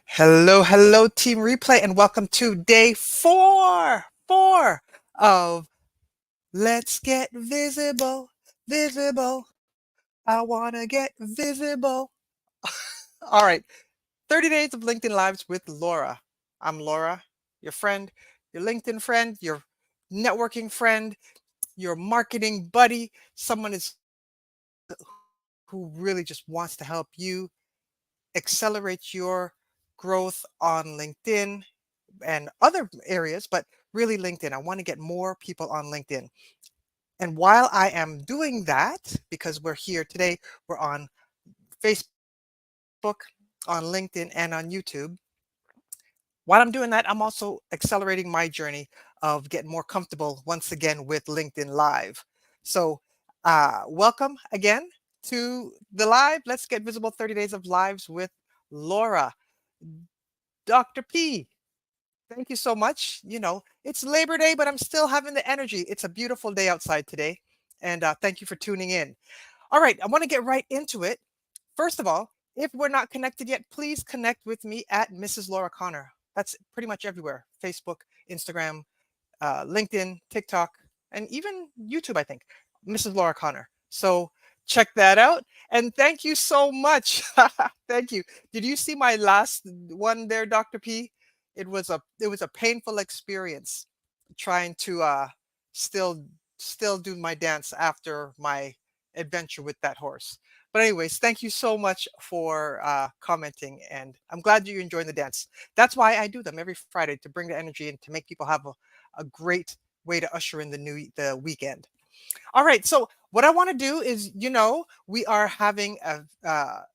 Hello, hello, Team Replay, and welcome to day four of Let's Get Visible, Visible. I wanna get visible. All right, 30 days of LinkedIn Lives with Laura. I'm Laura, your friend, your LinkedIn friend, your networking friend, your marketing buddy, someone is who really just wants to help you accelerate your growth on LinkedIn and other areas, but really LinkedIn. I want to get more people on LinkedIn. And while I am doing that, because we're here today, we're on Facebook, on LinkedIn, and on YouTube. While I'm doing that, I'm also accelerating my journey of getting more comfortable once again with LinkedIn Live. So, welcome again to the live. Let's get visible 30 days of lives with Laura. Dr. P, thank you so much. It's Labor Day, but I'm still having the energy. It's a beautiful day outside today. And thank you for tuning in. All right, I want to get right into it. First of all, if we're not connected yet, please connect with me at Mrs. Laura Connor. That's pretty much everywhere: Facebook, Instagram, LinkedIn, TikTok, and even YouTube, I think. Mrs. Laura Connor. So check that out. And thank you so much. Thank you. Did you see my last one there, Dr. P? It was a painful experience trying to still still do my dance after my adventure with that horse. But anyways, thank you so much for commenting, and I'm glad you're enjoying the dance. That's why I do them every Friday, to bring the energy and to make people have a great way to usher in the weekend. All right, so what I want to do is, we are having a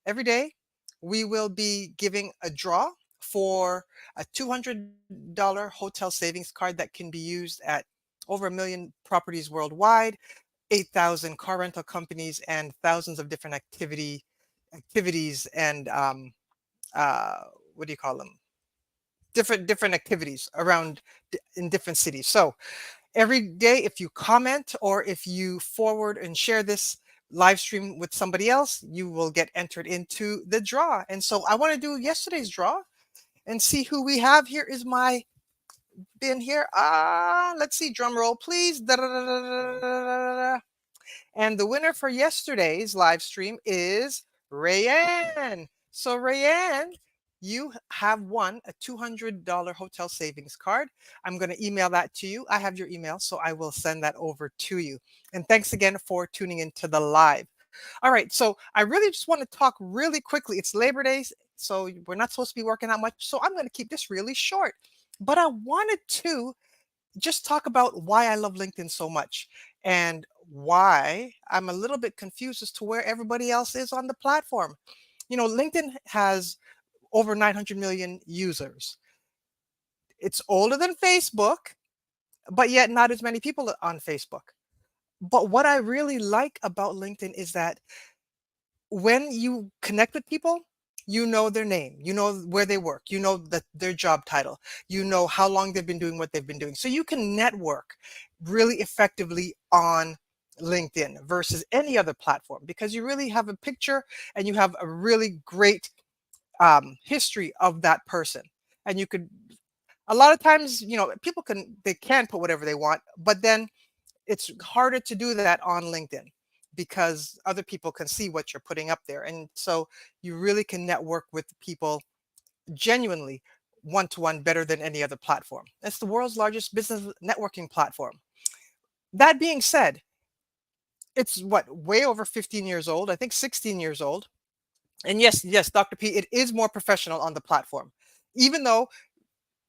every day we will be giving a draw for a $200 hotel savings card that can be used at over a million properties worldwide, 8,000 car rental companies, and thousands of different activities and what do you call them? Different activities around in different cities. So every day, if you comment or if you forward and share this live stream with somebody else, you will get entered into the draw. And so I want to do yesterday's draw and see who we have. Here is my bin here. Let's see, drum roll, please. Da-da-da-da-da-da-da-da. And the winner for yesterday's live stream is Rayanne. So Rayanne, you have won a $200 hotel savings card. I'm going to email that to you. I have your email, so I will send that over to you. And thanks again for tuning into the live. All right, so I really just want to talk really quickly. It's Labor Day, so we're not supposed to be working that much. So I'm going to keep this really short. But I wanted to just talk about why I love LinkedIn so much and why I'm a little bit confused as to where everybody else is on the platform. LinkedIn has over 900 million users. It's older than Facebook, but yet not as many people on Facebook. But what I really like about LinkedIn is that when you connect with people, you know their name, you know where they work, you know their job title, you know how long they've been doing what they've been doing. So you can network really effectively on LinkedIn versus any other platform, because you really have a picture and you have a really great history of that person. And you could, a lot of times, people they can put whatever they want, but then it's harder to do that on LinkedIn because other people can see what you're putting up there. And so you really can network with people genuinely one to one better than any other platform. It's the world's largest business networking platform. That being said, it's what, way over 15 years old, I think 16 years old. And yes, Dr. P, it is more professional on the platform, even though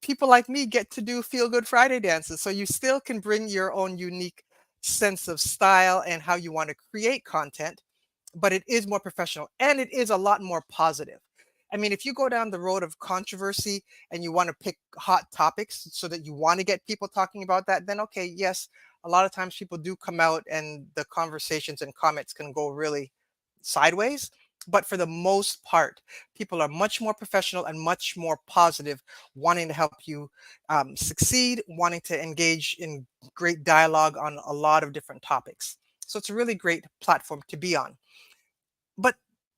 people like me get to do feel good Friday dances. So you still can bring your own unique sense of style and how you want to create content, but it is more professional and it is a lot more positive. I mean, if you go down the road of controversy and you want to pick hot topics so that you want to get people talking about that, then okay, yes, a lot of times people do come out and the conversations and comments can go really sideways. But for the most part, people are much more professional and much more positive, wanting to help you succeed, wanting to engage in great dialogue on a lot of different topics. So it's a really great platform to be on. But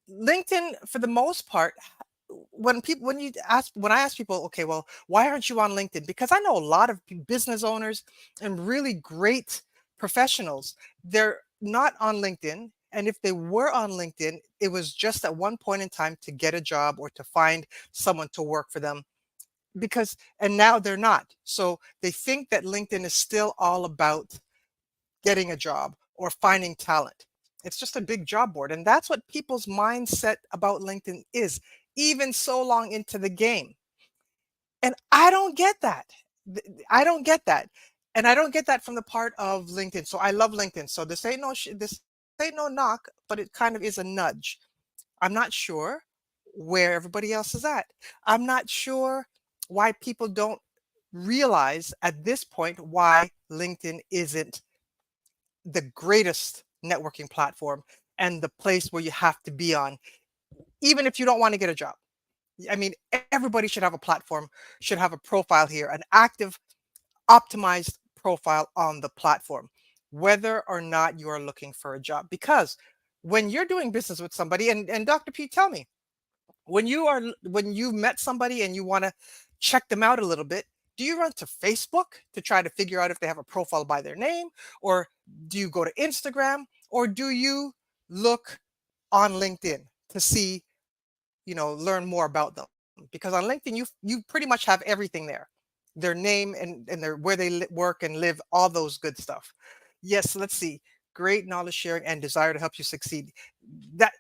LinkedIn, for the most part, when I ask people, okay, well, why aren't you on LinkedIn? Because I know a lot of business owners and really great professionals. They're not on LinkedIn. And if they were on LinkedIn, it was just at one point in time to get a job or to find someone to work for them, because and now they're not. So they think that LinkedIn is still all about getting a job or finding talent. It's just a big job board. And that's what people's mindset about LinkedIn is, even so long into the game. And I don't get that. I don't get that. And I don't get that from the part of LinkedIn. So I love LinkedIn. So this ain't no knock, but it kind of is a nudge. I'm not sure where everybody else is at. I'm not sure why people don't realize at this point why LinkedIn isn't the greatest networking platform and the place where you have to be on, even if you don't want to get a job. I mean, everybody should have a platform, should have a profile here, an active, optimized profile on the platform, whether or not you are looking for a job. Because when you're doing business with somebody, and Dr. P, tell me, when you met somebody and you want to check them out a little bit, do you run to Facebook to try to figure out if they have a profile by their name, or do you go to Instagram, or do you look on LinkedIn to see, learn more about them? Because on LinkedIn you pretty much have everything there, their name and their where they work and live, all those good stuff. Yes, let's see. Great knowledge sharing and desire to help you succeed. That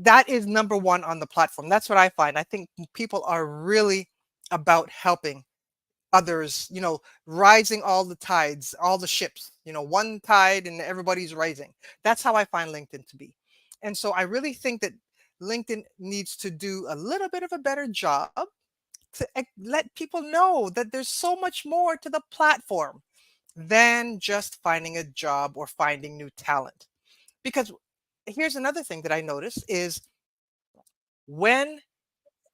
that is number one on the platform. That's what I find. I think people are really about helping others, rising all the tides, all the ships, one tide and everybody's rising. That's how I find LinkedIn to be. And so I really think that LinkedIn needs to do a little bit of a better job to let people know that there's so much more to the platform than just finding a job or finding new talent. Because here's another thing that I notice is when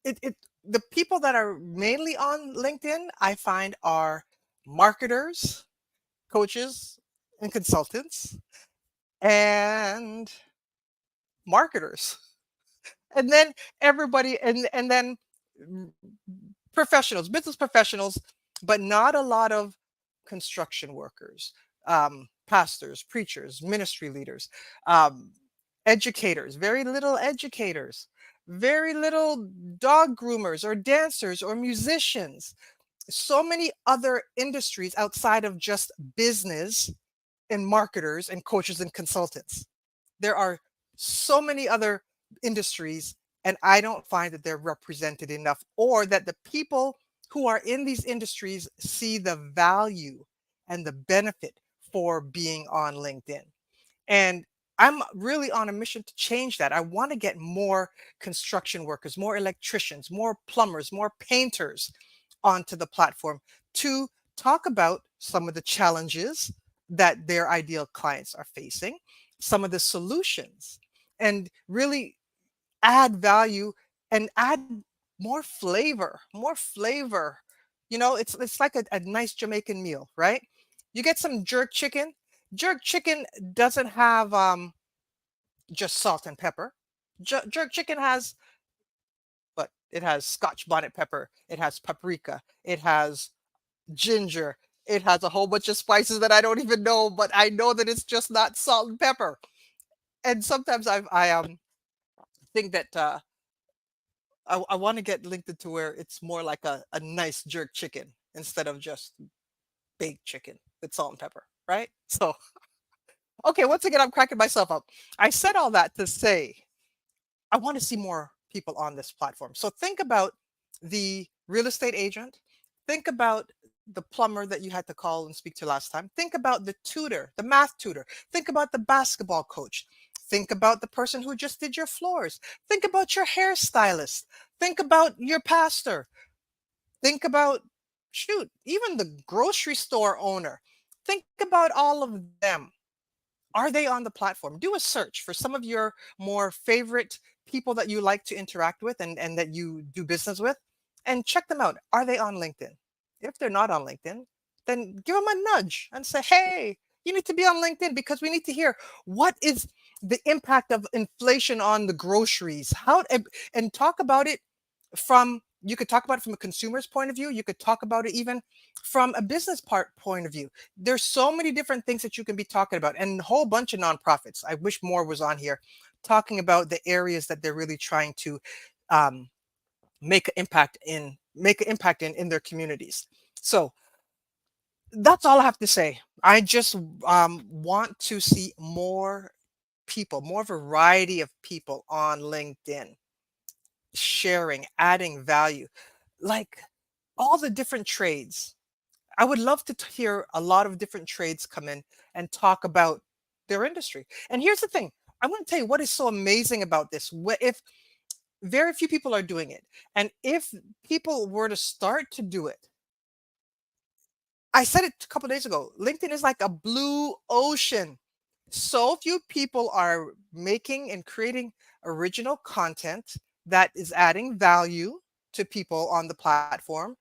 it the people that are mainly on LinkedIn, I find, are marketers, coaches, and consultants, and marketers. And then everybody and then mm, professionals, business professionals, but not a lot of construction workers, pastors, preachers, ministry leaders, um, educators, very little educators, very little dog groomers or dancers or musicians. So many other industries outside of just business and marketers and coaches and consultants. There are so many other industries, and I don't find that they're represented enough, or that the people who are in these industries see the value and the benefit for being on LinkedIn. And I'm really on a mission to change that. I want to get more construction workers, more electricians, more plumbers, more painters onto the platform to talk about some of the challenges that their ideal clients are facing, some of the solutions, and really add value and add more flavor, more flavor. It's like a nice Jamaican meal, right? You get some jerk chicken. Jerk chicken doesn't have just salt and pepper. Jerk chicken has, but it has Scotch bonnet pepper, it has paprika, it has ginger, it has a whole bunch of spices that I don't even know, but I know that it's just not salt and pepper. And sometimes I think that I want to get linked to where it's more like a nice jerk chicken instead of just baked chicken with salt and pepper, right? So, okay, once again, I'm cracking myself up. I said all that to say I want to see more people on this platform. So think about the real estate agent. Think about the plumber that you had to call and speak to last time. Think about the tutor, the math tutor. Think about the basketball coach. Think about the person who just did your floors. Think about your hairstylist. Think about your pastor. Think about, shoot, even the grocery store owner. Think about all of them. Are they on the platform? Do a search for some of your more favorite people that you like to interact with and that you do business with, and check them out. Are they on LinkedIn? If they're not on LinkedIn, then give them a nudge and say, hey, you need to be on LinkedIn because we need to hear what is the impact of inflation on the groceries. And talk about it from you could talk about it from a consumer's point of view, you could talk about it even from a business part point of view. There's so many different things that you can be talking about, and a whole bunch of nonprofits. I wish more was on here talking about the areas that they're really trying to um, make an impact in their communities. So that's all I have to say. I just want to see more people, more variety of people on LinkedIn sharing, adding value, like all the different trades. I would love to hear a lot of different trades come in and talk about their industry. And here's the thing, I want to tell you what is so amazing about this. If very few people are doing it, and if people were to start to do it, I said it a couple days ago, LinkedIn is like a blue ocean. So few people are making and creating original content that is adding value to people on the platform,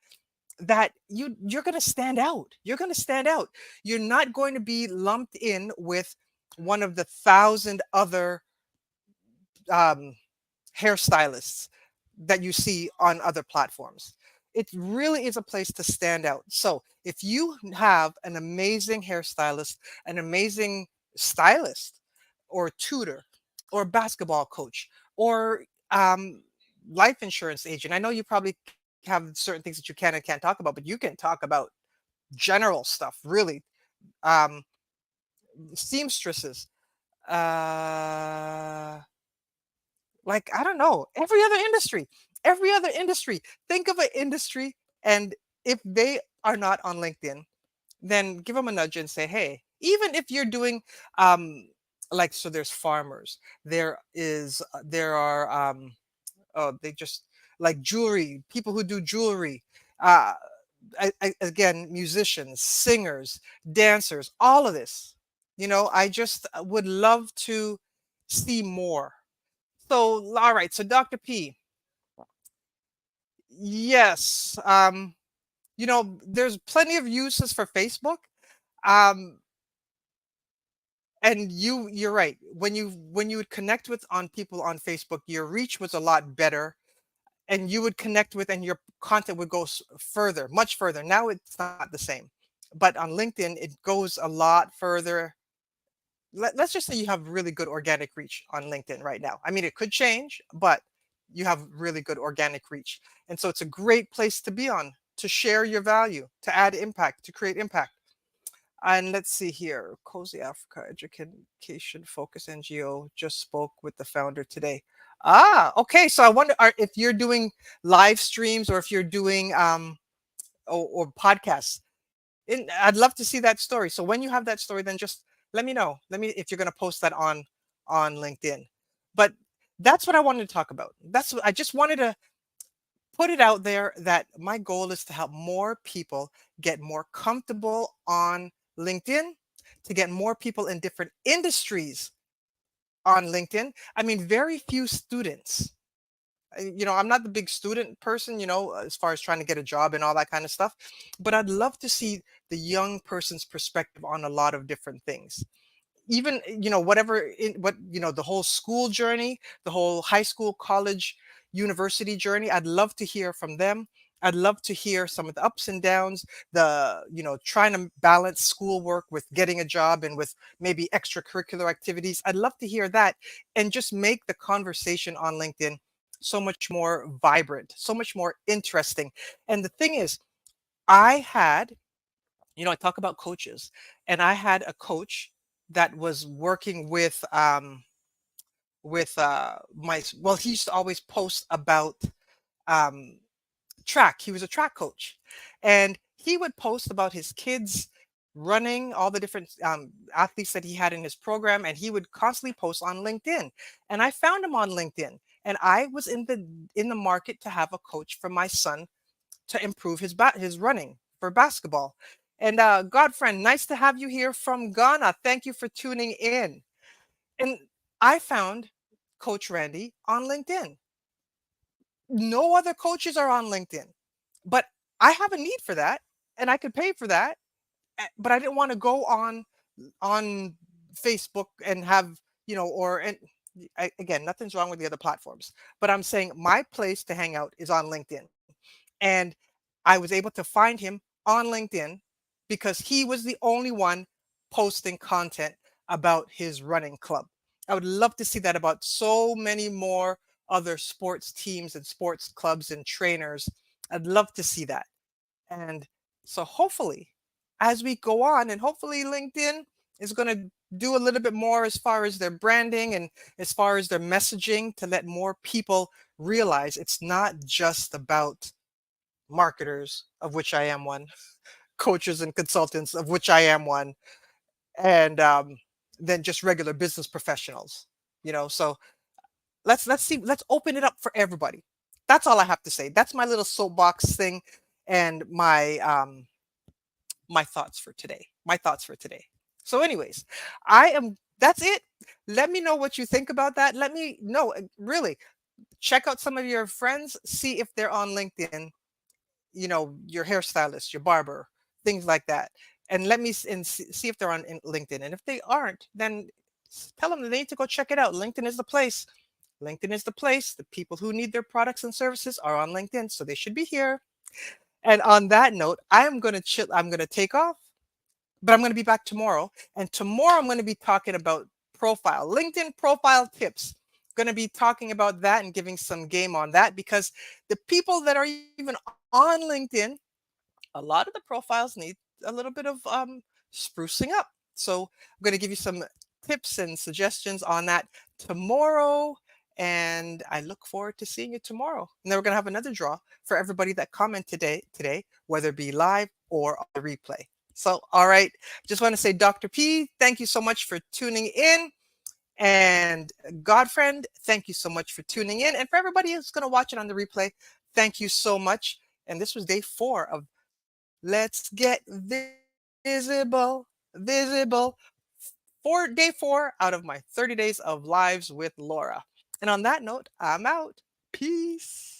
that you're going to styout. You're going to stand out. You're not going to be lumped in with one of the thousand other um, hairstylists that you see on other platforms. It really is a place to stand out. So if you have an amazing hairstylist, an amazing stylist, or tutor, or basketball coach, or um, life insurance agent, I know you probably have certain things that you can and can't talk about, but you can talk about general stuff, really. Um, Seamstresses, uh, like, I don't know, every other industry. Think of an industry, and if they are not on LinkedIn, then give them a nudge and say, hey, even if you're doing, um, like, so there's farmers, there are, oh, they just like jewelry, people who do jewelry, uh, again, musicians, singers, dancers, all of this. I just would love to see more. So, all right. So, Dr. P, yes, there's plenty of uses for Facebook. Um, and you're right. When you would connect with on people on Facebook, your reach was a lot better, and you would connect with, and your content would go further, much further. Now it's not the same, but on LinkedIn, it goes a lot further. Let's just say you have really good organic reach on LinkedIn right now. I mean, it could change, but you have really good organic reach. And so it's a great place to be on, to share your value, to add impact, to create impact. And let's see here. Cozy Africa Education Focus NGO just spoke with the founder today. Ah, okay. So I wonder if you're doing live streams, or if you're doing or podcasts. I'd love to see that story. So when you have that story, then just let me know. Let me if you're going to post that on LinkedIn. But that's what I wanted to talk about. That's what I just wanted to put it out there, that my goal is to help more people get more comfortable on LinkedIn, to get more people in different industries on LinkedIn. I mean, very few students. I'm not the big student person, as far as trying to get a job and all that kind of stuff. But I'd love to see the young person's perspective on a lot of different things. Even, whatever, the whole school journey, the whole high school, college, university journey, I'd love to hear from them. I'd love to hear some of the ups and downs, the trying to balance schoolwork with getting a job, and with maybe extracurricular activities. I'd love to hear that, and just make the conversation on LinkedIn so much more vibrant, so much more interesting. And the thing is, I had, I talk about coaches, and I had a coach that was working with well, he used to always post about um track. He was a track coach, and he would post about his kids running, all the different athletes that he had in his program, and he would constantly post on LinkedIn. And I found him on LinkedIn, and I was in the market to have a coach for my son to improve his running for basketball. And Godfriend, nice to have you here from Ghana. Thank you for tuning in. And I found Coach Randy on LinkedIn. No other coaches are on LinkedIn, but I have a need for that, and I could pay for that. But I didn't want to go on Facebook and have, or and again, nothing's wrong with the other platforms, but I'm saying my place to hang out is on LinkedIn. And I was able to find him on LinkedIn because he was the only one posting content about his running club. I would love to see that about so many more other sports teams and sports clubs and trainers. I'd love to see that. And so hopefully, as we go on, and hopefully LinkedIn is going to do a little bit more as far as their branding and as far as their messaging to let more people realize it's not just about marketers, of which I am one, coaches and consultants, of which I am one, and then just regular business professionals. So let's see, let's open it up for everybody. That's all I have to say. That's my little soapbox thing, and my thoughts for today. My thoughts for today. So, anyways, I am. That's it. Let me know what you think about that. Let me know. Really, check out some of your friends. See if they're on LinkedIn. Your hairstylist, your barber, things like that, and let me see if they're on LinkedIn. And if they aren't, then tell them they need to go check it out. LinkedIn is the place. LinkedIn is the place. The people who need their products and services are on LinkedIn, so they should be here. And on that note, I am going to chill. I'm going to take off, but I'm going to be back tomorrow. And tomorrow I'm going to be talking about LinkedIn profile tips. Going to be talking about that and giving some game on that, because the people that are even on LinkedIn, a lot of the profiles need a little bit of sprucing up. So I'm going to give you some tips and suggestions on that tomorrow. And I look forward to seeing you tomorrow. And then we're going to have another draw for everybody that comment today, whether it be live or on the replay. So, all right. Just want to say, Dr. P, thank you so much for tuning in. And Godfriend, thank you so much for tuning in. And for everybody who's going to watch it on the replay, thank you so much. And this was day 4 of Let's Get Visible, Visible, for day 4 out of my 30 days of lives with Laura. And on that note, I'm out. Peace.